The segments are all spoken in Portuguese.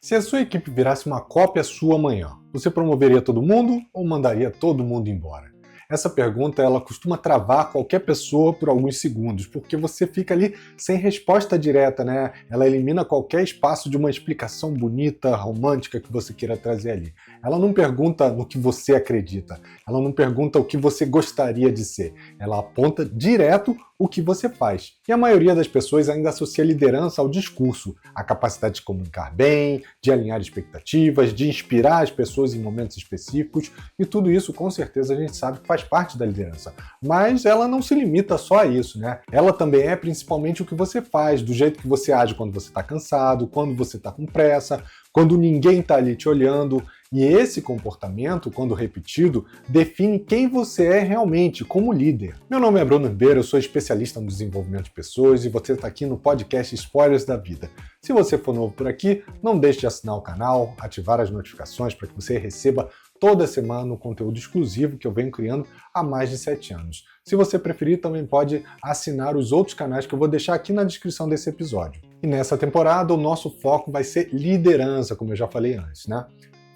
Se a sua equipe virasse uma cópia sua amanhã, você promoveria todo mundo ou mandaria todo mundo embora? Essa pergunta ela costuma travar qualquer pessoa por alguns segundos, porque você fica ali sem resposta direta, né? Ela elimina qualquer espaço de uma explicação bonita, romântica que você queira trazer ali. Ela não pergunta no que você acredita, ela não pergunta o que você gostaria de ser, ela aponta direto o que você faz. E a maioria das pessoas ainda associa liderança ao discurso, a capacidade de comunicar bem, de alinhar expectativas, de inspirar as pessoas em momentos específicos, e tudo isso com certeza a gente sabe que faz parte da liderança. Mas ela não se limita só a isso, né? Ela também é principalmente o que você faz, do jeito que você age quando você está cansado, quando você está com pressa, quando ninguém está ali te olhando. E esse comportamento, quando repetido, define quem você é realmente como líder. Meu nome é Bruno Ribeiro, eu sou especialista no desenvolvimento de pessoas e você está aqui no podcast Spoilers da Vida. Se você for novo por aqui, não deixe de assinar o canal, ativar as notificações para que você receba toda semana um conteúdo exclusivo que eu venho criando há mais de 7 anos. Se você preferir, também pode assinar os outros canais que eu vou deixar aqui na descrição desse episódio. E nessa temporada, o nosso foco vai ser liderança, como eu já falei antes, né?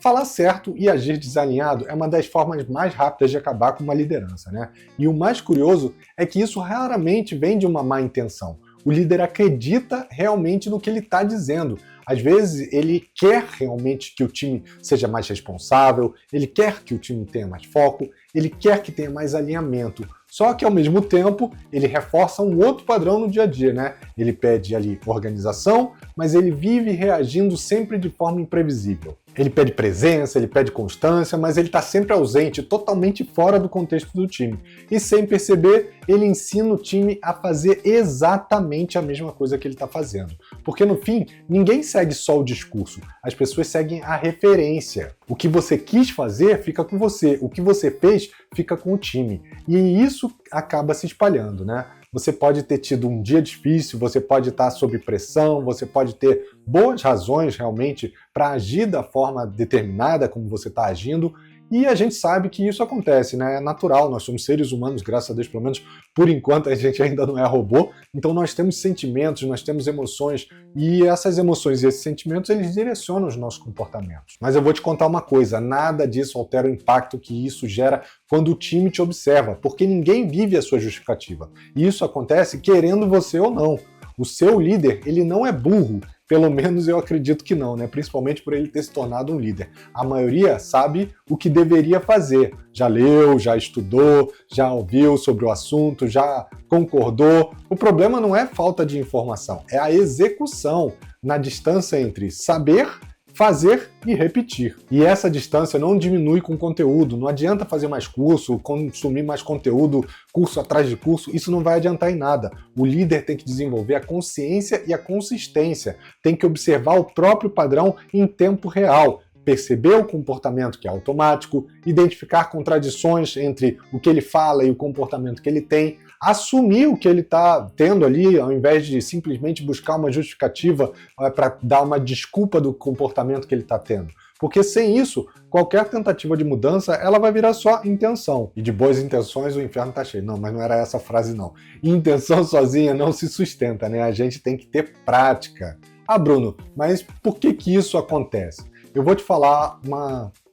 Falar certo e agir desalinhado é uma das formas mais rápidas de acabar com uma liderança, né? E o mais curioso é que isso raramente vem de uma má intenção. O líder acredita realmente no que ele está dizendo. Às vezes, ele quer realmente que o time seja mais responsável, ele quer que o time tenha mais foco, ele quer que tenha mais alinhamento. Só que, ao mesmo tempo, ele reforça um outro padrão no dia a dia, né? Ele pede ali organização, mas ele vive reagindo sempre de forma imprevisível. Ele pede presença, ele pede constância, mas ele está sempre ausente, totalmente fora do contexto do time. E sem perceber, ele ensina o time a fazer exatamente a mesma coisa que ele está fazendo. Porque no fim, ninguém segue só o discurso, as pessoas seguem a referência. O que você quis fazer fica com você, o que você fez fica com o time. E isso acaba se espalhando, né? Você pode ter tido um dia difícil, você pode estar sob pressão, você pode ter boas razões realmente para agir da forma determinada como você está agindo, e a gente sabe que isso acontece, né? É natural, nós somos seres humanos, graças a Deus, pelo menos por enquanto a gente ainda não é robô, então nós temos sentimentos, nós temos emoções, e essas emoções e esses sentimentos, eles direcionam os nossos comportamentos. Mas eu vou te contar uma coisa, nada disso altera o impacto que isso gera quando o time te observa, porque ninguém vive a sua justificativa. E isso acontece querendo você ou não. O seu líder, ele não é burro, pelo menos eu acredito que não, né? Principalmente por ele ter se tornado um líder. A maioria sabe o que deveria fazer. Já leu, já estudou, já ouviu sobre o assunto, já concordou. O problema não é falta de informação, é a execução na distância entre saber, fazer e repetir. E essa distância não diminui com conteúdo, não adianta fazer mais curso, consumir mais conteúdo, curso atrás de curso, isso não vai adiantar em nada. O líder tem que desenvolver a consciência e a consistência, tem que observar o próprio padrão em tempo real, perceber o comportamento que é automático, identificar contradições entre o que ele fala e o comportamento que ele tem, assumir o que ele está tendo ali, ao invés de simplesmente buscar uma justificativa para dar uma desculpa do comportamento que ele está tendo. Porque sem isso, qualquer tentativa de mudança, ela vai virar só intenção. E de boas intenções o inferno está cheio. Não, mas não era essa a frase não. Intenção sozinha não se sustenta, né? A gente tem que ter prática. Ah, Bruno, mas por que isso acontece? Eu vou te falar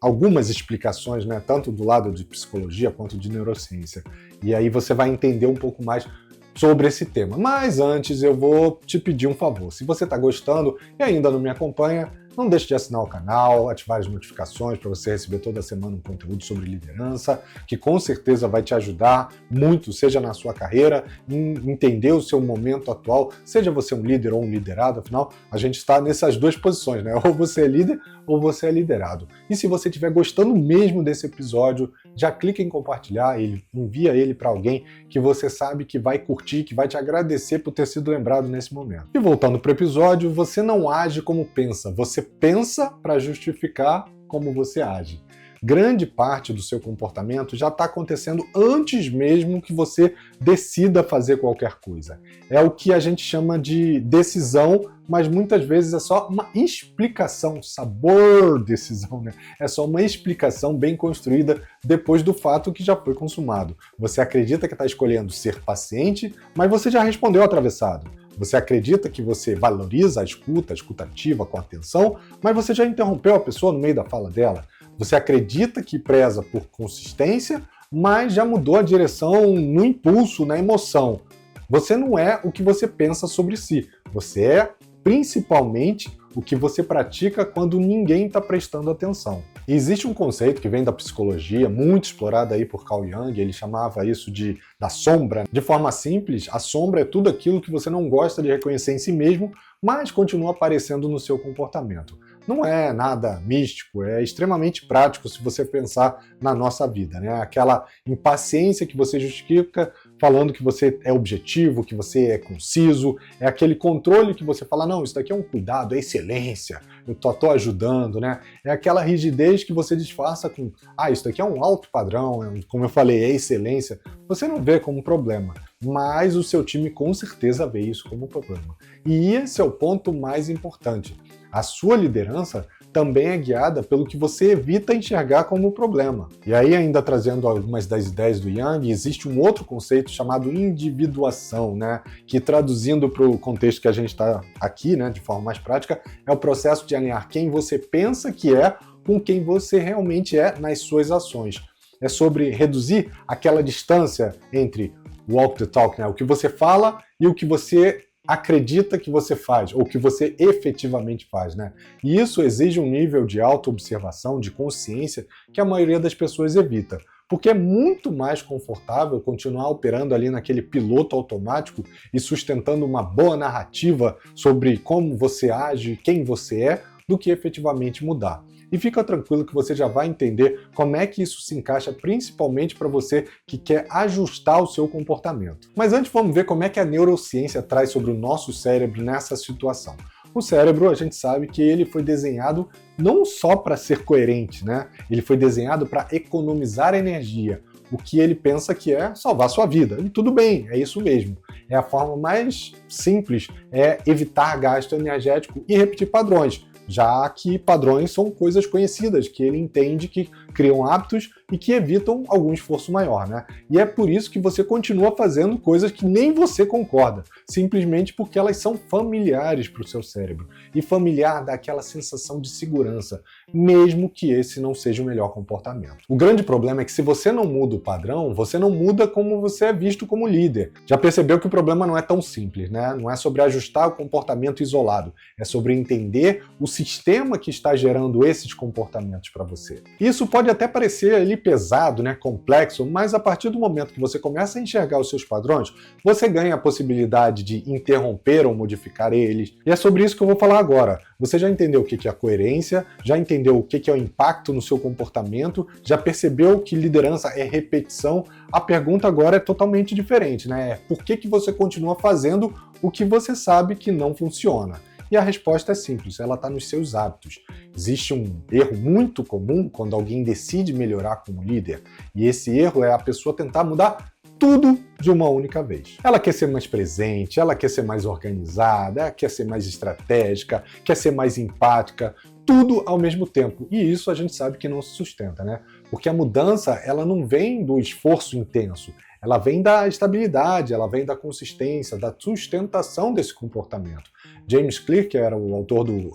algumas explicações, né, tanto do lado de psicologia quanto de neurociência. E aí você vai entender um pouco mais sobre esse tema. Mas antes eu vou te pedir um favor. Se você está gostando e ainda não me acompanha, não deixe de assinar o canal, ativar as notificações para você receber toda semana um conteúdo sobre liderança, que com certeza vai te ajudar muito, seja na sua carreira, em entender o seu momento atual, seja você um líder ou um liderado, afinal, a gente está nessas duas posições, né? Ou você é líder ou você é liderado. E se você estiver gostando mesmo desse episódio, já clica em compartilhar ele, envia ele para alguém que você sabe que vai curtir, que vai te agradecer por ter sido lembrado nesse momento. E voltando para o episódio, você não age como pensa, você pensa para justificar como você age. Grande parte do seu comportamento já está acontecendo antes mesmo que você decida fazer qualquer coisa. É o que a gente chama de decisão, mas muitas vezes é só uma explicação, sabor decisão, né? É só uma explicação bem construída depois do fato que já foi consumado. Você acredita que está escolhendo ser paciente, mas você já respondeu atravessado. Você acredita que você valoriza a escuta ativa com atenção, mas você já interrompeu a pessoa no meio da fala dela. Você acredita que preza por consistência, mas já mudou a direção no impulso, na emoção. Você não é o que você pensa sobre si. Você é, principalmente, o que você pratica quando ninguém está prestando atenção. E existe um conceito que vem da psicologia, muito explorado aí por Carl Jung, ele chamava isso da sombra. De forma simples, a sombra é tudo aquilo que você não gosta de reconhecer em si mesmo, mas continua aparecendo no seu comportamento. Não é nada místico, é extremamente prático se você pensar na nossa vida, né? Aquela impaciência que você justifica falando que você é objetivo, que você é conciso, é aquele controle que você fala, não, isso daqui é um cuidado, é excelência, eu tô ajudando, né? É aquela rigidez que você disfarça com, isso daqui é um alto padrão, como eu falei, é excelência. Você não vê como problema, mas o seu time com certeza vê isso como problema. E esse é o ponto mais importante. A sua liderança também é guiada pelo que você evita enxergar como problema. E aí, ainda trazendo algumas das ideias do Jung, existe um outro conceito chamado individuação, né? Que traduzindo para o contexto que a gente está aqui, né, de forma mais prática, é o processo de alinhar quem você pensa que é com quem você realmente é nas suas ações. É sobre reduzir aquela distância entre walk the talk, né? O que você fala e o que você acredita que você faz, ou que você efetivamente faz, né? E isso exige um nível de autoobservação, de consciência, que a maioria das pessoas evita. Porque é muito mais confortável continuar operando ali naquele piloto automático e sustentando uma boa narrativa sobre como você age, quem você é, do que efetivamente mudar. E fica tranquilo que você já vai entender como é que isso se encaixa principalmente para você que quer ajustar o seu comportamento. Mas antes vamos ver como é que a neurociência traz sobre o nosso cérebro nessa situação. O cérebro, a gente sabe que ele foi desenhado não só para ser coerente, né? Ele foi desenhado para economizar energia. O que ele pensa que é salvar sua vida. E tudo bem, é isso mesmo. É a forma mais simples, é evitar gasto energético e repetir padrões, já que padrões são coisas conhecidas, que ele entende que criam hábitos e que evitam algum esforço maior, né? E é por isso que você continua fazendo coisas que nem você concorda, simplesmente porque elas são familiares para o seu cérebro. E familiar dá aquela sensação de segurança, mesmo que esse não seja o melhor comportamento. O grande problema é que se você não muda o padrão, você não muda como você é visto como líder. Já percebeu que o problema não é tão simples, né? Não é sobre ajustar o comportamento isolado, é sobre entender o sistema que está gerando esses comportamentos para você. Isso pode até parecer ali pesado, né, complexo, mas a partir do momento que você começa a enxergar os seus padrões, você ganha a possibilidade de interromper ou modificar eles. E é sobre isso que eu vou falar agora. Você já entendeu o que é a coerência, já entendeu o que é o impacto no seu comportamento, já percebeu que liderança é repetição. A pergunta agora é totalmente diferente, né? Por que você continua fazendo o que você sabe que não funciona? E a resposta é simples, ela está nos seus hábitos. Existe um erro muito comum quando alguém decide melhorar como líder, e esse erro é a pessoa tentar mudar tudo de uma única vez. Ela quer ser mais presente, ela quer ser mais organizada, ela quer ser mais estratégica, quer ser mais empática, tudo ao mesmo tempo. E isso a gente sabe que não se sustenta, né? Porque a mudança, ela não vem do esforço intenso, ela vem da estabilidade, ela vem da consistência, da sustentação desse comportamento. James Clear, que era o autor do...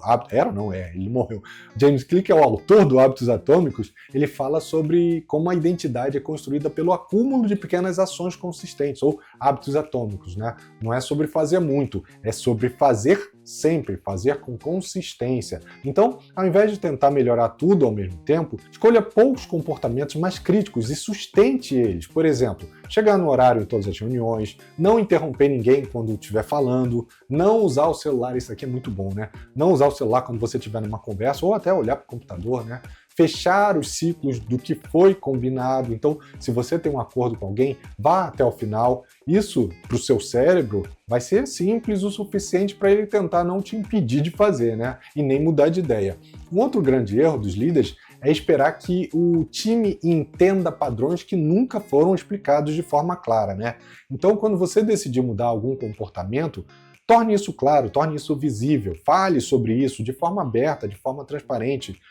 ele morreu. James Clear, que é o autor do Hábitos Atômicos, ele fala sobre como a identidade é construída pelo acúmulo de pequenas ações consistentes, ou hábitos atômicos, né? Não é sobre fazer muito, é sobre fazer sempre, fazer com consistência. Então, ao invés de tentar melhorar tudo ao mesmo tempo, escolha poucos comportamentos mais críticos e sustente eles. Por exemplo, chegar no horário em todas as reuniões, não interromper ninguém quando estiver falando, não usar o celular, isso aqui é muito bom, né? Não usar o celular quando você estiver numa conversa ou até olhar para o computador, né? Fechar os ciclos do que foi combinado. Então, se você tem um acordo com alguém, vá até o final. Isso, para o seu cérebro, vai ser simples o suficiente para ele tentar não te impedir de fazer, né? E nem mudar de ideia. Um outro grande erro dos líderes é esperar que o time entenda padrões que nunca foram explicados de forma clara, né? Então, quando você decidir mudar algum comportamento, Torne isso claro, torne isso visível, fale sobre isso de forma aberta, de forma transparente,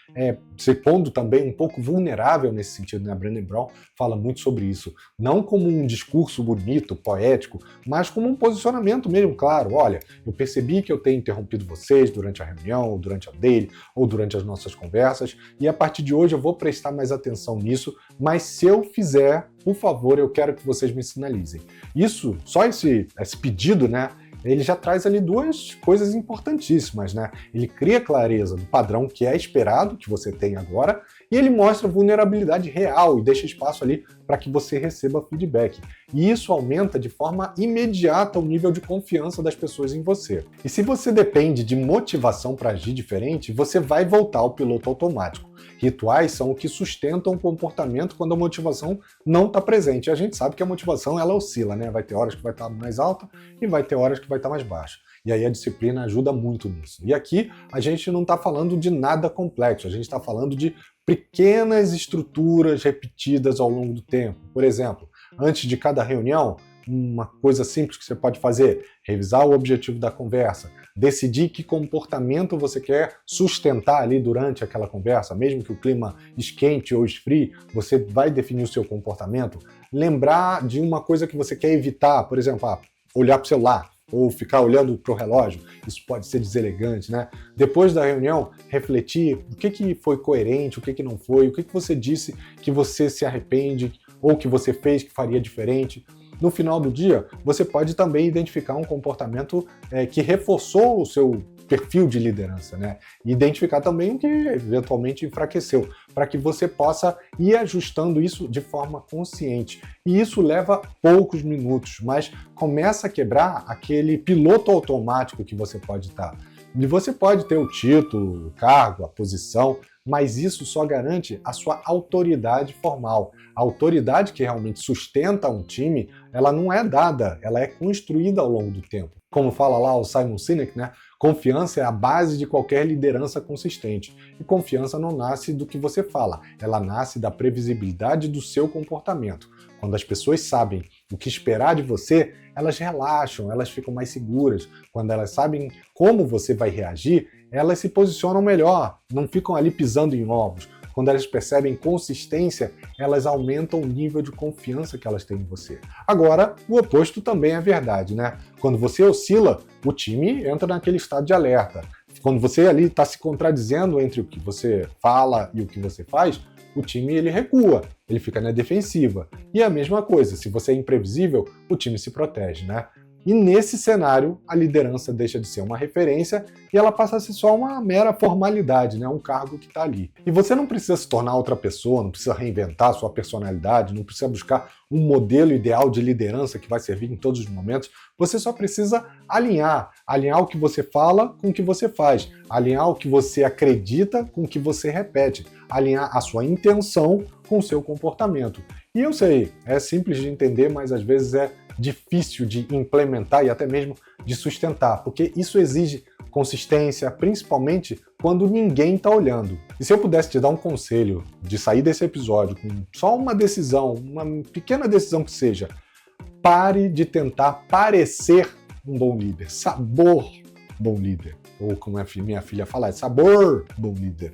se pondo também um pouco vulnerável nesse sentido, né? A Brené Brown fala muito sobre isso, não como um discurso bonito, poético, mas como um posicionamento mesmo claro. Olha, eu percebi que eu tenho interrompido vocês durante a reunião, ou durante a daily, ou durante as nossas conversas, e a partir de hoje eu vou prestar mais atenção nisso, mas se eu fizer, por favor, eu quero que vocês me sinalizem. Isso, só esse pedido, né? Ele já traz ali duas coisas importantíssimas, né? Ele cria clareza do padrão que é esperado que você tem agora e ele mostra vulnerabilidade real e deixa espaço ali para que você receba feedback. E isso aumenta de forma imediata o nível de confiança das pessoas em você. E se você depende de motivação para agir diferente, você vai voltar ao piloto automático. Rituais são o que sustentam o comportamento quando a motivação não está presente. E a gente sabe que a motivação ela oscila, né? Vai ter horas que vai estar mais alta e vai ter horas que vai estar mais baixa. E aí a disciplina ajuda muito nisso. E aqui a gente não está falando de nada complexo, a gente está falando de pequenas estruturas repetidas ao longo do tempo. Por exemplo, antes de cada reunião, uma coisa simples que você pode fazer, revisar o objetivo da conversa, decidir que comportamento você quer sustentar ali durante aquela conversa, mesmo que o clima esquente ou esfrie, você vai definir o seu comportamento, lembrar de uma coisa que você quer evitar, por exemplo, olhar para o celular, ou ficar olhando para o relógio, isso pode ser deselegante, né? Depois da reunião, refletir o que foi coerente, o que não foi, o que você disse que você se arrepende, ou que você fez que faria diferente. No final do dia, você pode também identificar um comportamento que reforçou o seu perfil de liderança, né? E identificar também o que eventualmente enfraqueceu, para que você possa ir ajustando isso de forma consciente. E isso leva poucos minutos, mas começa a quebrar aquele piloto automático que você pode estar. E você pode ter o título, o cargo, a posição, mas isso só garante a sua autoridade formal. A autoridade que realmente sustenta um time, ela não é dada, ela é construída ao longo do tempo. Como fala lá o Simon Sinek, né? Confiança é a base de qualquer liderança consistente. E confiança não nasce do que você fala, ela nasce da previsibilidade do seu comportamento. Quando as pessoas sabem o que esperar de você, elas relaxam, elas ficam mais seguras. Quando elas sabem como você vai reagir, elas se posicionam melhor, não ficam ali pisando em ovos. Quando elas percebem consistência, elas aumentam o nível de confiança que elas têm em você. Agora, o oposto também é verdade, né? Quando você oscila, o time entra naquele estado de alerta. Quando você ali está se contradizendo entre o que você fala e o que você faz, o time ele recua, ele fica na defensiva. E a mesma coisa, se você é imprevisível, o time se protege, né? E nesse cenário, a liderança deixa de ser uma referência e ela passa a ser só uma mera formalidade, né? Um cargo que está ali. E você não precisa se tornar outra pessoa, não precisa reinventar a sua personalidade, não precisa buscar um modelo ideal de liderança que vai servir em todos os momentos. Você só precisa alinhar o que você fala com o que você faz, alinhar o que você acredita com o que você repete, alinhar a sua intenção com o seu comportamento. E eu sei, é simples de entender, mas às vezes é difícil de implementar e até mesmo de sustentar, porque isso exige consistência, principalmente quando ninguém está olhando. E se eu pudesse te dar um conselho de sair desse episódio com só uma decisão, uma pequena decisão que seja, pare de tentar parecer um bom líder, sabor bom líder, ou como a minha filha fala, sabor bom líder.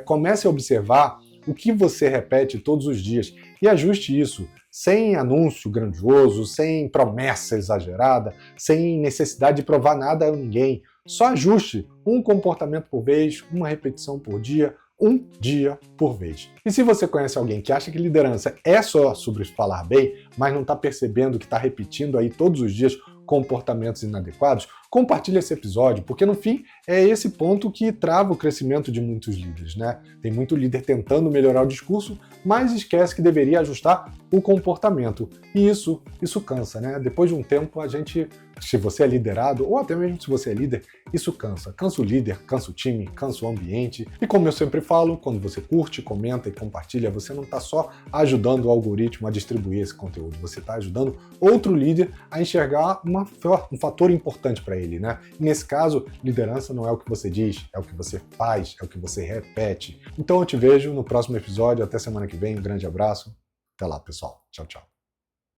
Comece a observar o que você repete todos os dias e ajuste isso, sem anúncio grandioso, sem promessa exagerada, sem necessidade de provar nada a ninguém. Só ajuste um comportamento por vez, uma repetição por dia, um dia por vez. E se você conhece alguém que acha que liderança é só sobre falar bem, mas não está percebendo que está repetindo aí todos os dias comportamentos inadequados, compartilhe esse episódio, porque no fim é esse ponto que trava o crescimento de muitos líderes, né? Tem muito líder tentando melhorar o discurso, mas esquece que deveria ajustar o comportamento. E isso cansa, né? Depois de um tempo, a gente, se você é liderado, ou até mesmo se você é líder, isso cansa. Cansa o líder, cansa o time, cansa o ambiente. E como eu sempre falo, quando você curte, comenta e compartilha, você não está só ajudando o algoritmo a distribuir esse conteúdo, você está ajudando outro líder a enxergar um fator importante para ele, né? E nesse caso, liderança não é o que você diz, é o que você faz, é o que você repete. Então eu te vejo no próximo episódio, até semana que vem, um grande abraço, até lá pessoal, tchau, tchau.